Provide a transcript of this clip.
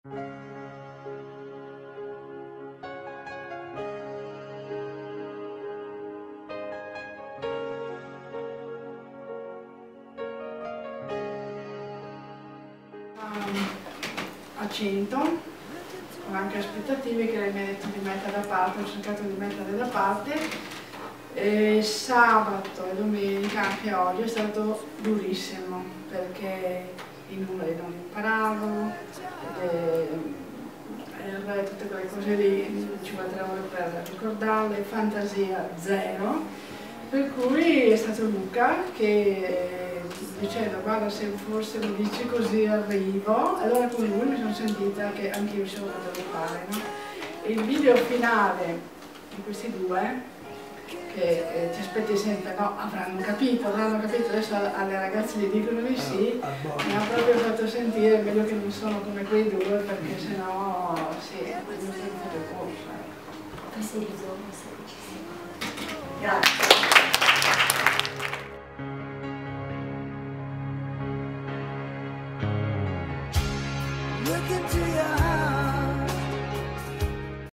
A 100, ho anche aspettative che lei mi ha detto di mettere da parte, ho cercato di mettere da parte. Sabato e domenica, anche oggi, è stato durissimo perché i numeri non li imparavo, tutte quelle cose lì, ci vuole 3 ore per ricordarle, fantasia zero, per cui è stato Luca che dicendo guarda se forse mi dici così arrivo, allora con lui mi sono sentita che anch'io ce lo potevo fare, no? E il video finale di questi due che ti aspetti sempre, no, avranno capito, adesso alle ragazze gli dicono di sì, mi ha proprio fatto sentire meglio che non sono come quei due, perché sennò sì, è quello che è corso. Sì, Grazie. Look into your eyes.